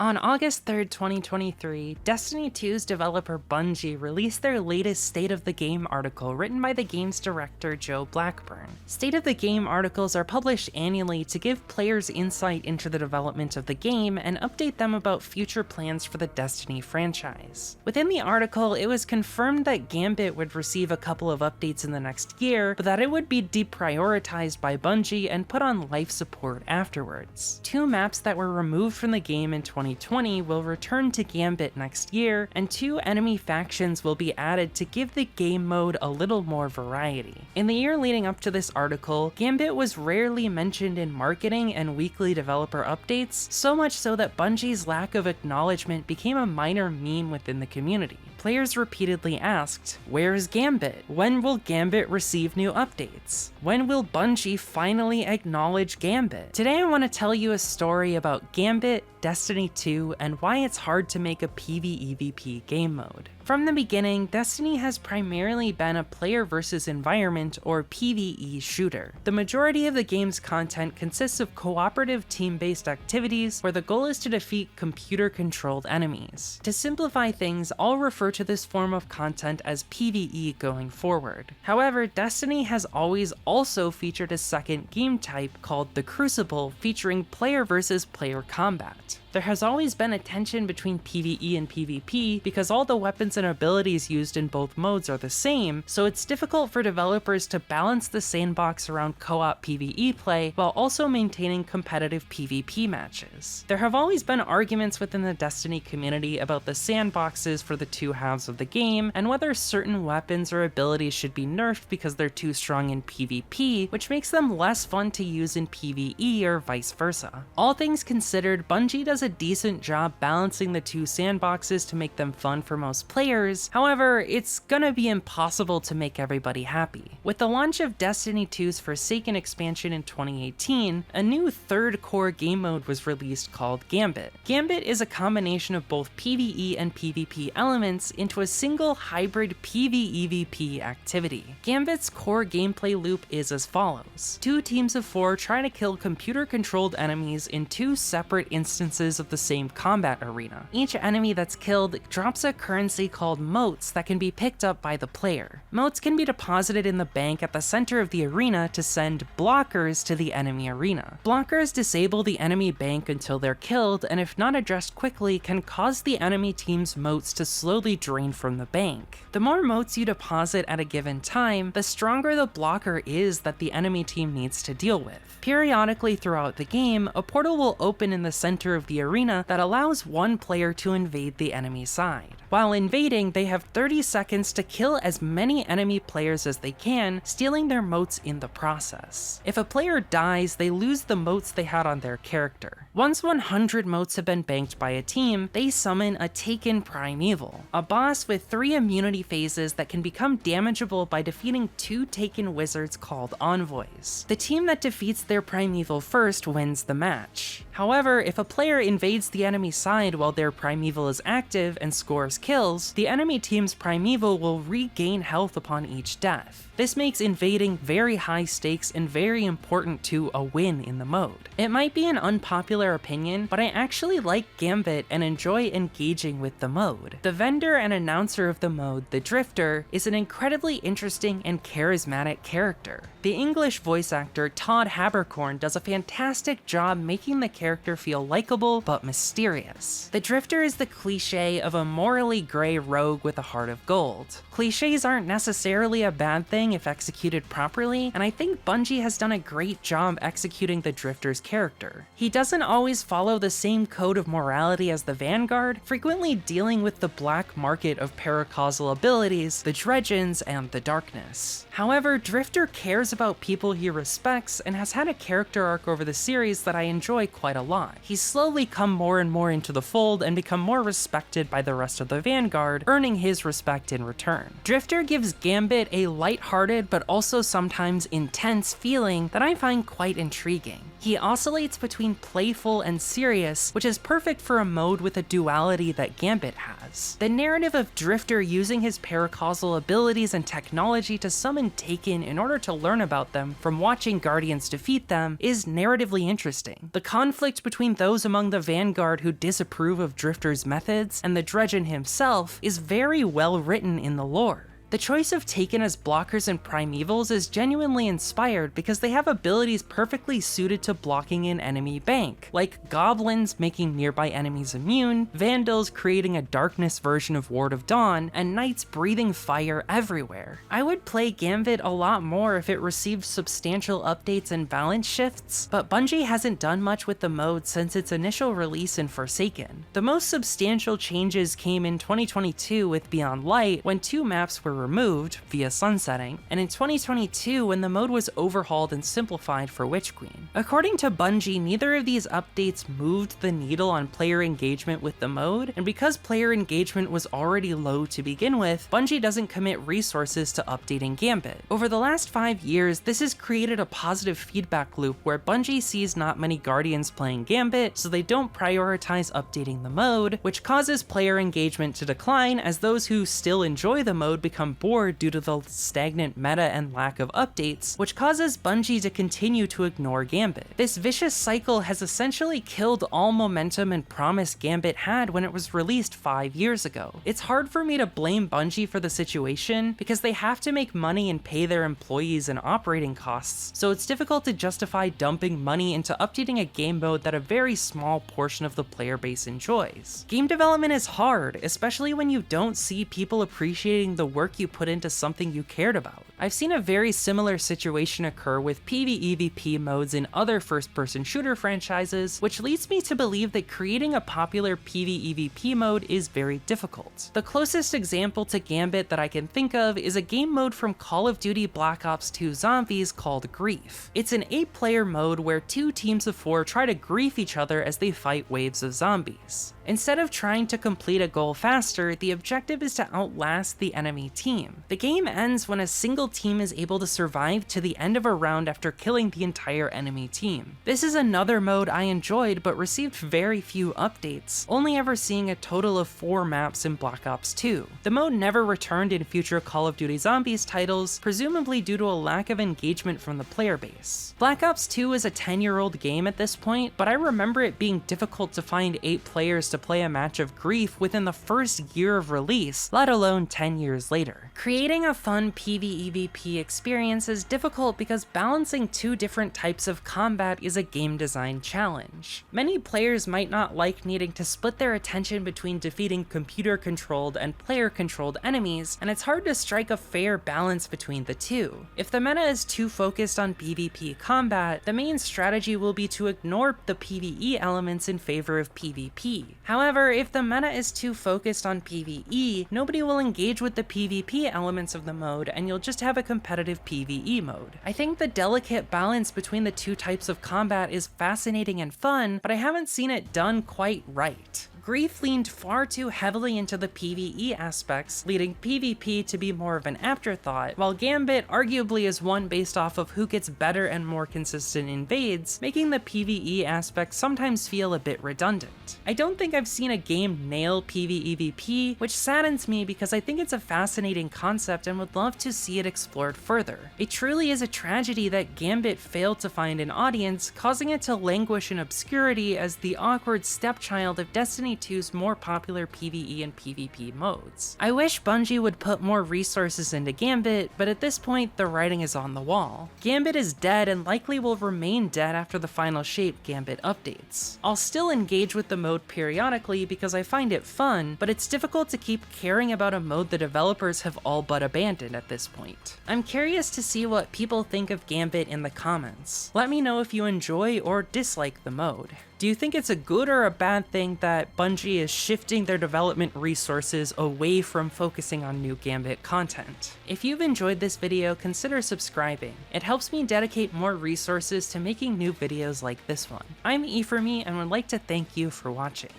On August 3rd, 2023, Destiny 2's developer Bungie released their latest State of the Game article written by the game's director Joe Blackburn. State of the Game articles are published annually to give players insight into the development of the game and update them about future plans for the Destiny franchise. Within the article, it was confirmed that Gambit would receive a couple of updates in the next year, but that it would be deprioritized by Bungie and put on life support afterwards. Two maps that were removed from the game in 2020 will return to Gambit next year, and two enemy factions will be added to give the game mode a little more variety. In the year leading up to this article, Gambit was rarely mentioned in marketing and weekly developer updates, so much so that Bungie's lack of acknowledgement became a minor meme within the community. Players repeatedly asked, "Where's Gambit? When will Gambit receive new updates? When will Bungie finally acknowledge Gambit?" Today I want to tell you a story about Gambit, Destiny 2, and why it's hard to make a PVEVP game mode. From the beginning, Destiny has primarily been a player versus environment or PvE shooter. The majority of the game's content consists of cooperative team-based activities where the goal is to defeat computer-controlled enemies. To simplify things, I'll refer to this form of content as PvE going forward. However, Destiny has always also featured a second game type called the Crucible, featuring player versus player combat. There has always been a tension between PvE and PvP because all the weapons and abilities used in both modes are the same, so it's difficult for developers to balance the sandbox around co-op PvE play while also maintaining competitive PvP matches. There have always been arguments within the Destiny community about the sandboxes for the two halves of the game, and whether certain weapons or abilities should be nerfed because they're too strong in PvP, which makes them less fun to use in PvE or vice versa. All things considered, Bungie does a decent job balancing the two sandboxes to make them fun for most players. However, it's gonna be impossible to make everybody happy. With the launch of Destiny 2's Forsaken expansion in 2018, a new third core game mode was released called Gambit. Gambit is a combination of both PvE and PvP elements into a single hybrid PVEVP activity. Gambit's core gameplay loop is as follows. Two teams of 4 try to kill computer-controlled enemies in two separate instances of the same combat arena. Each enemy that's killed drops a currency called motes that can be picked up by the player. Motes can be deposited in the bank at the center of the arena to send blockers to the enemy arena. Blockers disable the enemy bank until they're killed, and if not addressed quickly, can cause the enemy team's motes to slowly drain from the bank. The more motes you deposit at a given time, the stronger the blocker is that the enemy team needs to deal with. Periodically throughout the game, a portal will open in the center of the arena that allows one player to invade the enemy side. While invading, they have 30 seconds to kill as many enemy players as they can, stealing their motes in the process. If a player dies, they lose the motes they had on their character. Once 100 motes have been banked by a team, they summon a Taken Primeval, a boss with 3 immunity phases that can become damageable by defeating 2 Taken wizards called Envoys. The team that defeats their Primeval first wins the match. However, if a player invades the enemy side while their Primeval is active and scores kills, the enemy team's Primeval will regain health upon each death. This makes invading very high stakes and very important to a win in the mode. It might be an unpopular opinion, but I actually like Gambit and enjoy engaging with the mode. The vendor and announcer of the mode, the Drifter, is an incredibly interesting and charismatic character. The English voice actor Todd Haberkorn does a fantastic job making the character feel likable but mysterious. The Drifter is the cliche of a morally gray rogue with a heart of gold. Cliches aren't necessarily a bad thing if executed properly, and I think Bungie has done a great job executing the Drifter's character. He doesn't always follow the same code of morality as the Vanguard, frequently dealing with the black market of paracausal abilities, the Dredgens, and the Darkness. However, Drifter cares about people he respects and has had a character arc over the series that I enjoy quite a lot. He's slowly come more and more into the fold and become more respected by the rest of the Vanguard, earning his respect in return. Drifter gives Gambit a lighthearted but also sometimes intense feeling that I find quite intriguing. He oscillates between playful and serious, which is perfect for a mode with a duality that Gambit has. The narrative of Drifter using his paracausal abilities and technology to summon Taken in order to learn about them from watching Guardians defeat them is narratively interesting. The conflict between those among the Vanguard who disapprove of Drifter's methods and the Dredgen himself is very well written in the lore. The choice of Taken as blockers and primevals is genuinely inspired because they have abilities perfectly suited to blocking an enemy bank, like goblins making nearby enemies immune, vandals creating a darkness version of Ward of Dawn, and knights breathing fire everywhere. I would play Gambit a lot more if it received substantial updates and balance shifts, but Bungie hasn't done much with the mode since its initial release in Forsaken. The most substantial changes came in 2022 with Beyond Light, when 2 maps were removed via sunsetting, and in 2022 when the mode was overhauled and simplified for Witch Queen. According to Bungie, neither of these updates moved the needle on player engagement with the mode, and because player engagement was already low to begin with, Bungie doesn't commit resources to updating Gambit. Over the last 5 years, this has created a positive feedback loop where Bungie sees not many Guardians playing Gambit, so they don't prioritize updating the mode, which causes player engagement to decline as those who still enjoy the mode become bored due to the stagnant meta and lack of updates, which causes Bungie to continue to ignore Gambit. This vicious cycle has essentially killed all momentum and promise Gambit had when it was released 5 years ago. It's hard for me to blame Bungie for the situation because they have to make money and pay their employees and operating costs, so it's difficult to justify dumping money into updating a game mode that a very small portion of the player base enjoys. Game development is hard, especially when you don't see people appreciating the work you put into something you cared about. I've seen a very similar situation occur with PVEVP modes in other first-person shooter franchises, which leads me to believe that creating a popular PVEVP mode is very difficult. The closest example to Gambit that I can think of is a game mode from Call of Duty Black Ops 2 Zombies called Grief. It's an 8-player mode where 2 teams of 4 try to grief each other as they fight waves of zombies. Instead of trying to complete a goal faster, the objective is to outlast the enemy team. The game ends when a single team is able to survive to the end of a round after killing the entire enemy team. This is another mode I enjoyed but received very few updates, only ever seeing a total of 4 maps in Black Ops 2. The mode never returned in future Call of Duty Zombies titles, presumably due to a lack of engagement from the player base. Black Ops 2 is a 10-year-old game at this point, but I remember it being difficult to find 8 players to play a match of Grief within the first year of release, let alone 10 years later. Creating a fun PvEVP experience is difficult because balancing 2 different types of combat is a game design challenge. Many players might not like needing to split their attention between defeating computer-controlled and player-controlled enemies, and it's hard to strike a fair balance between the two. If the meta is too focused on PvP combat, the main strategy will be to ignore the PvE elements in favor of PvP. However, if the meta is too focused on PvE, nobody will engage with the PvP elements of the mode, and you'll just have a competitive PvE mode. I think the delicate balance between the 2 types of combat is fascinating and fun, but I haven't seen it done quite right. Grief leaned far too heavily into the PvE aspects, leading PvP to be more of an afterthought, while Gambit arguably is one based off of who gets better and more consistent invades, making the PvE aspect sometimes feel a bit redundant. I don't think I've seen a game nail PvEVP, which saddens me because I think it's a fascinating concept and would love to see it explored further. It truly is a tragedy that Gambit failed to find an audience, causing it to languish in obscurity as the awkward stepchild of Destiny 2's more popular PvE and PvP modes. I wish Bungie would put more resources into Gambit, but at this point the writing is on the wall. Gambit is dead and likely will remain dead after the final shape Gambit updates. I'll still engage with the mode periodically because I find it fun, but it's difficult to keep caring about a mode the developers have all but abandoned at this point. I'm curious to see what people think of Gambit in the comments. Let me know if you enjoy or dislike the mode. Do you think it's a good or a bad thing that Bungie is shifting their development resources away from focusing on new Gambit content? If you've enjoyed this video, consider subscribing. It helps me dedicate more resources to making new videos like this one. I'm eforme and would like to thank you for watching.